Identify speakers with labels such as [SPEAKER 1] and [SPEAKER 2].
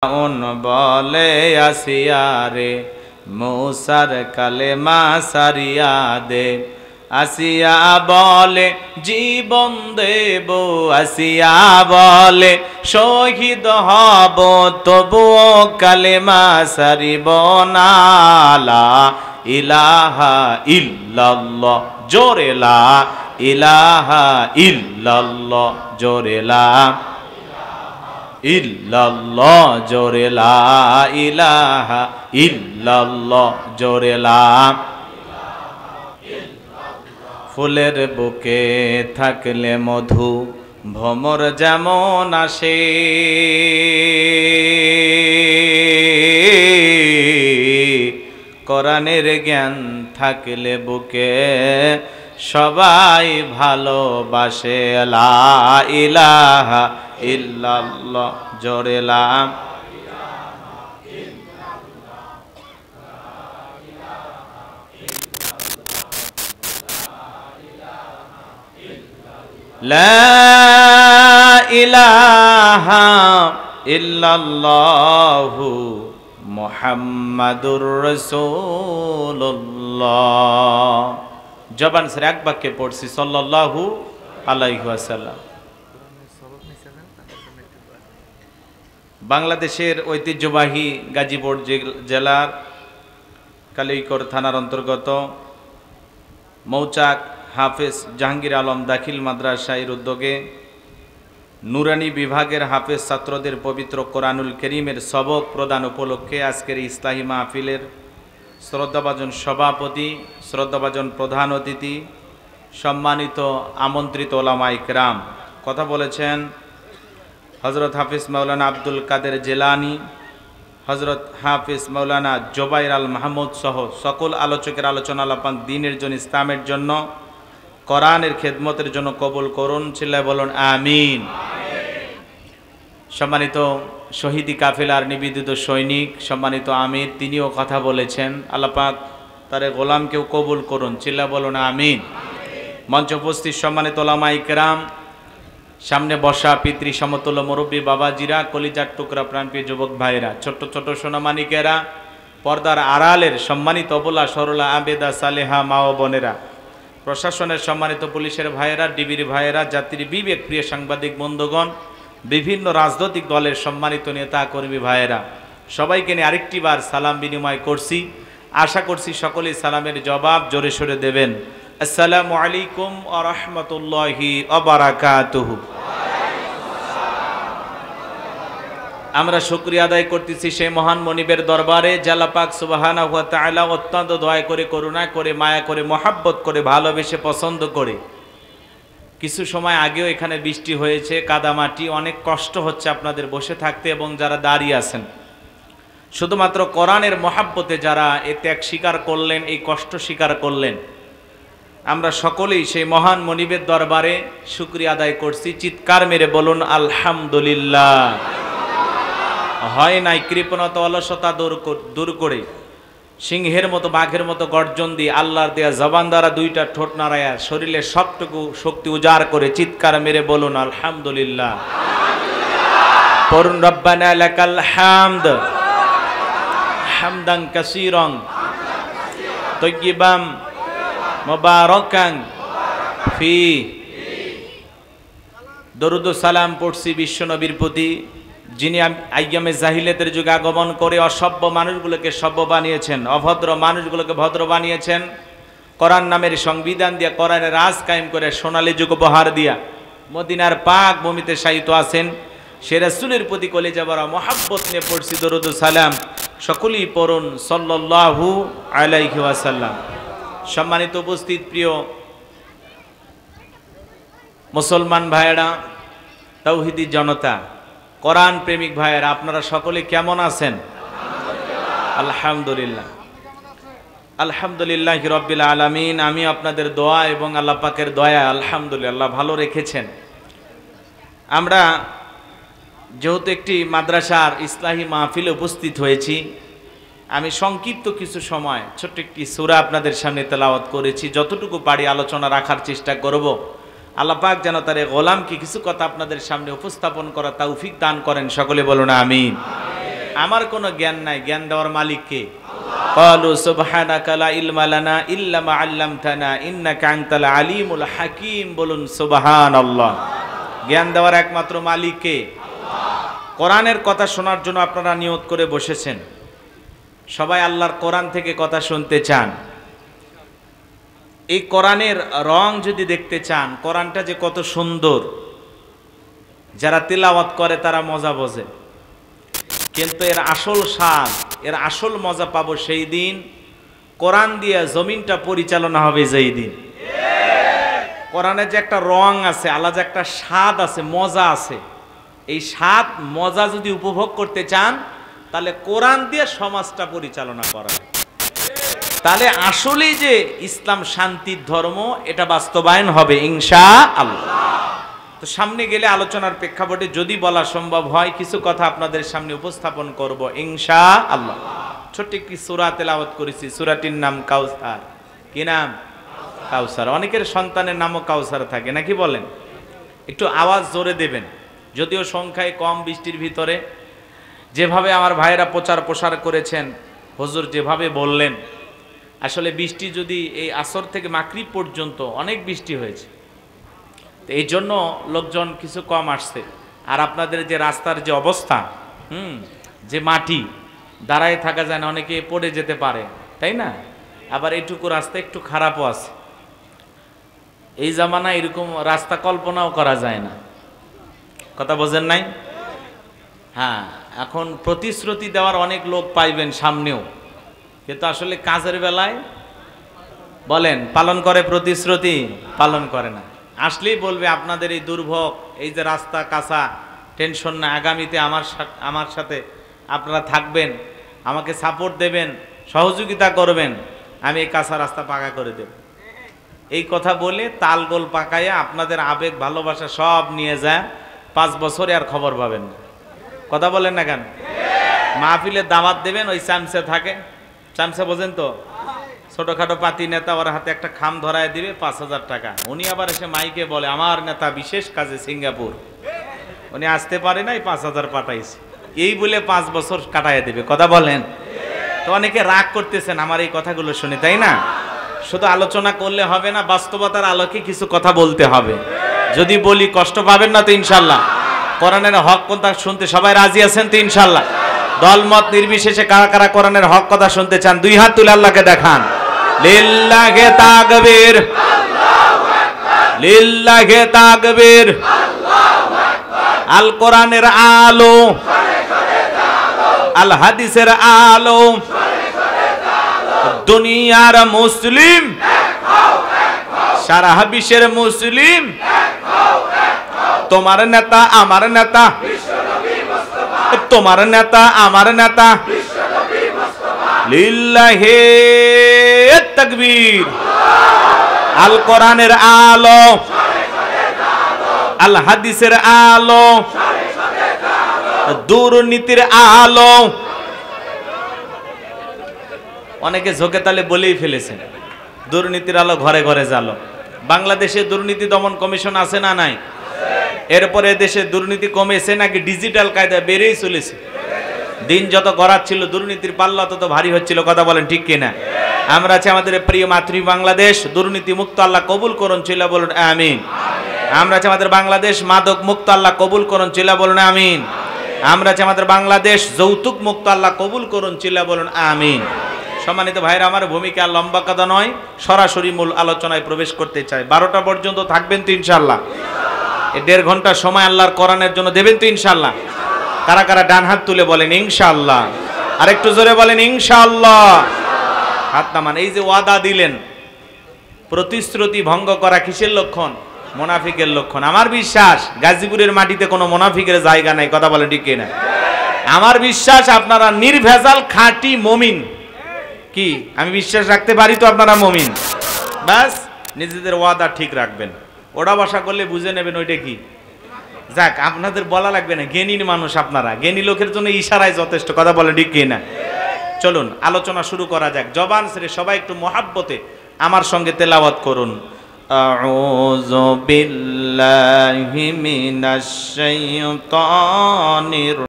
[SPEAKER 1] বলে আসিয়া রে মূসার কালেমা সারিয়া দে। আসিয়া বলে জীবন দেব, আসিয়া বলে শহীদ হব, তবুও কালেমা সারিব না। লা ইলাহা ইল্লাল্লাহ, জোরে লা ইলাহা ইল্লাল্লাহ, জোরে লা ইল্লাল্লাহ, জোরে লা ইলাহা ইল্লাল্লাহ, জোরে লা। ফুলের বুকে থাকলে মধু ভ্রমর যেমন আসে, কোরআনের জ্ঞান থাকলে বুকে সবাই ভালোবাসে। লা ইলাহা ইল্লাল্লাহ, জোরে লা। লা ইলাহা ইল্লাল্লাহু মুহাম্মাদুর রাসূলুল্লাহ। জবান ছেড়ে এক বাক্যে পড়ছি সাল্লাল্লাহু আলাইহি ওয়াসাল্লাম। বাংলাদেশের ঐতিহ্যবাহী গাজীপুর জেলার কালিকর থানার অন্তর্গত মৌচাক হাফেজ জাহাঙ্গীর আলম দাখিল মাদ্রাসার উদ্যোগে নুরানি বিভাগের হাফেজ ছাত্রদের পবিত্র কোরআনুল করিমের সবক প্রদান উপলক্ষে আজকের ইসলাহি মাহফিলের শ্রদ্ধাভাজন সভাপতি, শ্রদ্ধাভাজন প্রধান অতিথি, সম্মানিত আমন্ত্রিত ওলামা ইকরাম, কথা বলেছেন হজরত হাফিজ মাওলানা আব্দুল কাদের জিলানী, হজরত হাফিজ মাওলানা জোবাইর আল মাহমুদ সহ সকল আলোচকের আলোচনা আলাপান দিনের জন্য, ইসলামের জন্য, কোরআনের খেদমতের জন্য কবুল করুন। চিল্লায় বলুন আমিন। সম্মানিত শহীদি কাফেলার নিবেদিত সৈনিক, সম্মানিত আমির, তিনিও কথা বলেছেন। আল্লাহ পাক তার গোলামকেও কবুল করুন। চিল্লায় বলুন আমিন। মঞ্চ উপস্থিত সম্মানিত ওলামা ইকরাম, সামনে বসা পিতৃ সমতুল্য মুরব্বী বাবাজিরা, কলিজার টুকরা প্রাণপ্রিয় যুবক ভাইরা, ছোট্ট ছোট সোনামানিকেরা, পর্দার আড়ালের সম্মানিত অবলা সরলা আবেদা সালেহা মা ও বোনেরা, প্রশাসনের সম্মানিত পুলিশের ভাইয়েরা, ডিবির ভাইয়েরা, জাতির বিবেক প্রিয় সাংবাদিক বন্ধুগণ, বিভিন্ন রাজনৈতিক দলের সম্মানিত নেতা কর্মী ভাইয়েরা, সবাইকে নিয়ে আরেকটি বার সালাম বিনিময় করছি। আশা করছি সকলেই সালামের জবাব জোরে সোরে দেবেন। আসসালামু আলাইকুম ওয়া রাহমাতুল্লাহি ওয়া বারাকাতুহু। আমরা শুকরিয়া আদায় করতেছি সেই মহান মনিবের দরবারে, আল্লাহ পাক সুবহানাহু ওয়া তাআলা অত্যন্ত দয়া করে, করুণা করে, মায়া করে, মহাব্বত করে, ভালোবেসে, পছন্দ করে। কিছু সময় আগেও এখানে বৃষ্টি হয়েছে, কাদামাটি, অনেক কষ্ট হচ্ছে আপনাদের বসে থাকতে এবং যারা দাঁড়িয়ে আছেন। শুধুমাত্র কোরআনের মহাব্বতে যারা এ ত্যাগ স্বীকার করলেন, এই কষ্ট স্বীকার করলেন, আমরা সকলেই সেই মহান মনিবের দরবারে শুকরিয়া আদায় করছি। চিৎকার মেরে বলুন আলহামদুলিল্লাহ। হয় নাই কৃপণতা অলসতা দূর করে সিংহের মতো বাঘের মতো গর্জন দিয়ে আল্লাহর দেয়া জবান দ্বারা দুইটা ঠোঁট নাড়ায়া শরীরে সবটুকু শক্তি উজাড় করে চিৎকার মেরে বলুন আলহামদুলিল্লাহ। পড়ুন রব্বানা লাকাল হামদ হামদান কাসীরান তাইয়্যিবান মুবারাকান ফি। দরুদ ও সালাম পড়ছি বিশ্ব নবীর প্রতি, যিনি আইয়ামে জাহিলিয়াতের যুগে আগমন করে অসভ্য মানুষগুলোকে সভ্য বানিয়েছেন, অভদ্র মানুষগুলোকে ভদ্র বানিয়েছেন, কোরআন নামের সংবিধান দিয়া, কোরআনের রাজ কায়েম করে সোনালী যুগ উপহার দিয়া মদিনার পাক ভূমিতে শায়িত আছেন। সে রাসূলের প্রতি কলিজা ভরা মহাব্বত নিয়ে পড়ছি দরুদ ও সালাম। সকলেই পড়ুন সাল্লাল্লাহু আলাইহি ওয়াসাল্লাম। সম্মানিত উপস্থিত প্রিয় মুসলমান ভাইয়েরা, তাওহীদি জনতা, কোরআন প্রেমিক ভাইয়েরা, আপনারা সকলে কেমন আছেন? আলহামদুলিল্লাহ, আলহামদুলিল্লাহি রাব্বিল আলামিন। আমি আপনাদের দোয়া এবং আল্লাহ পাকের দয়া আলহামদুলিল্লাহ ভালো রেখেছেন। আমরা যেহেতু একটি মাদ্রাসার ইসলাহি মাহফিলে উপস্থিত হয়েছি, আমি সংক্ষিপ্ত কিছু সময় ছোট্ট একটি সূরা আপনাদের সামনে তেলাওয়াত করেছি। যতটুকু পারি আলোচনা রাখার চেষ্টা করব। আল্লাহ পাক যেন তার গোলামকে কিছু কথা আপনাদের সামনে উপস্থাপন করা তৌফিক দান করেন। সকলে বলুন আমিন। আমার কোনো জ্ঞান নাই, জ্ঞান দেওয়ার মালিক কে? ক্বালু সুবহানাকা লা ইলমা লানা ইল্লা মা আল্লামতানা ইন্নাকা আনতাল আলিমুল হাকীম। বলুন সুবহানাল্লাহ। জ্ঞান দেওয়ার একমাত্র মালিক কে? কোরআনের কথা শোনার জন্য আপনারা নিয়ত করে বসেছেন, সবাই আল্লাহর কোরআন থেকে কথা শুনতে চান। এই কোরআনের রং যদি দেখতে চান, কোরআনটা যে কত সুন্দর, যারা তিলাওয়াত করে তারা মজা বোঝে, কিন্তু এর আসল স্বাদ, এর আসল মজা পাবো সেই দিন কোরআন দিয়ে জমিনটা পরিচালনা হবে যেই দিন। কোরআনের যে একটা রং আছে, আলাদা একটা স্বাদ আছে, মজা আছে, এই স্বাদ মজা যদি উপভোগ করতে চান তাহলে কোরআন দিয়ে সমাজটা পরিচালনা করা, তাহলে আসলেই যে ইসলাম শান্তির ধর্ম এটা বাস্তবায়ন হবে ইনশাআল্লাহ। তো সামনে গেলে আলোচনার প্রেক্ষাপটে যদি বলা সম্ভব হয় কিছু কথা আপনাদের সামনে উপস্থাপন করব ইনশাআল্লাহ। ছোট্ট একটি সূরা তেলাওয়াত করেছি, সূরাটির নাম কাউসার। কি নাম? কাউসার। অনেকের সন্তানের নামও কাউসার থাকে নাকি বলেন? একটু আওয়াজ জোরে দেবেন, যদিও সংখ্যায় কম বৃষ্টির ভিতরে। যেভাবে আমার ভাইয়েরা প্রচার প্রসার করেছেন, হুজুর যেভাবে বললেন, আসলে বৃষ্টি যদি এই আসর থেকে মাগরিব পর্যন্ত অনেক বৃষ্টি হয়েছে, তো এই জন্য লোকজন কিছু কম আসছে। আর আপনাদের যে রাস্তার যে অবস্থা, যে মাটি, দাঁড়ায় থাকা যায় না, অনেকে পড়ে যেতে পারে, তাই না? আবার এইটুকু রাস্তা একটু খারাপও আছে। এই জামানায় এরকম রাস্তা কল্পনাও করা যায় না, কথা বোঝেন নাই? হ্যাঁ, এখন প্রতিশ্রুতি দেওয়ার অনেক লোক পাইবেন সামনেও, কিন্তু আসলে কাজের বেলায় বলেন পালন করে, প্রতিশ্রুতি পালন করে না। আসলেই বলবে আপনাদের এই দুর্ভোগ, এই যে রাস্তা কাঁচা, টেনশন না, আগামীতে আমার সাথে আপনারা থাকবেন, আমাকে সাপোর্ট দেবেন, সহযোগিতা করবেন, আমি এই কাঁচা রাস্তা পাকা করে দেব। এই কথা বলে তালগোল পাকাইয়া আপনাদের আবেগ ভালোবাসা সব নিয়ে যায়, 5 বছরে আর খবর পাবেন না। কথা বলেন না কেন? মাহফিলে দাওয়াত দেবেন, ওই চামচা থাকে, চামচা বোঝেন তো, ছোটখাটো পাতি নেতা, ওর হাতে একটা খাম ধরায় দিবে 5000 টাকা। উনি আবার এসে মাইকে বলে আমার নেতা বিশেষ কাজে সিঙ্গাপুর, উনি আসতে পারে নাই, 5000 পাঠাইছে, এই বলে 5 বছর কাটাইয়া দিবে। কথা বলেন? তো অনেকে রাগ করতেছেন আমার এই কথাগুলো শুনে, তাই না? শুধু আলোচনা করলে হবে না, বাস্তবতার আলোকে কিছু কথা বলতে হবে। যদি বলি কষ্ট পাবেন না তো ইনশাল্লাহ। কোরআনের হক কথা শুনতে সবাই রাজি আছেন তো ইনশাল্লাহ? দলমত নির্বিশেষে কারা কারা কোরআনের হক কথা শুনতে চান, 2 হাত তুলে আল্লাহকে দেখান। লিল্লাহি তাকবীর, লিল্লাহি তাকবীর। আল কোরআনের আলো, আল হাদিসের আলো, দুনিয়ার মুসলিম, সারা বিশ্বের মুসলিম, তোমার নেতা আমার নেতা, তোমার নেতা আমার নেতা, লিল্লাহি তাকবীর। আল কোরআনের আলো, আল হাদিসের আলো, দুর্নীতির আলো। অনেকে ঝোঁকে তালে বলেই ফেলেছেন দুর্নীতির আলো ঘরে ঘরে জ্বালো। বাংলাদেশে দুর্নীতি দমন কমিশন আছে না নাই? এরপরে দেশে দুর্নীতি কমেছে নাকি ডিজিটাল কায়দা বেড়েই চলেছে? দিন যত গড়াচ্ছিল দুর্নীতির পাল্লা তত ভারী হচ্ছিল। কথা বলেন ঠিক কিনা? আমরা আছি আমাদের প্রিয় মাতৃ বাংলাদেশ, দুর্নীতি মুক্ত আল্লাহ কবুল করুন, চিল্লা বলুন আমিন। আমরা আছি আমাদের বাংলাদেশ মাদক মুক্ত আল্লাহ কবুল করুন, চিল্লা বলুন আমিন। আমরা আছি আমাদের বাংলাদেশ যৌতুক মুক্ত আল্লাহ কবুল করুন, চিল্লা বলুন আমিন। সম্মানিত ভাইরা, আমার ভূমিকা লম্বা কথা নয়, সরাসরি মূল আলোচনায় প্রবেশ করতে চাই। 12টা পর্যন্ত থাকবেন তো ইনশাল্লাহ? 1.5 ঘন্টা সময় আল্লাহর কোরআনের জন্য দেবেন তো ইনশাল্লাহ? কারা কারা ডান হাত তুলে বলেন ইনশাআল্লাহ? আরেকটু জোরে বলেন ইনশাআল্লাহ। হাত নামান। এই যে ওয়াদা দিলেন, প্রতিশ্রুতি ভঙ্গ করা কিসের লক্ষণ? মুনাফিকের লক্ষণ। আমার বিশ্বাস গাজীপুরের মাটিতে কোনো মুনাফিকের জায়গা নাই। কথা বলেন ঠিক কিনা? আমার বিশ্বাস আপনারা নির্ভেজাল খাঁটি মুমিন। কি আমি বিশ্বাস রাখতে পারি তো আপনারা মুমিন? ব্যাস নিজেদের ওয়াদা ঠিক রাখবেন। ওটা বসা করলে বুঝে নেবেন ওইটা কি। যাক, আপনাদের বলা লাগবে না, জ্ঞানীর মানুষ আপনারা, জ্ঞানী লোকের জন্য ইশারায় যথেষ্ট। কথা বলেন ঠিক কিনা? চলুন আলোচনা শুরু করা যাক। জবান ছেড়ে সবাই একটু মহাব্বতে আমার সঙ্গে তেলাওয়াত করুন। আউযু বিল্লাহি মিনাশ শাইতানির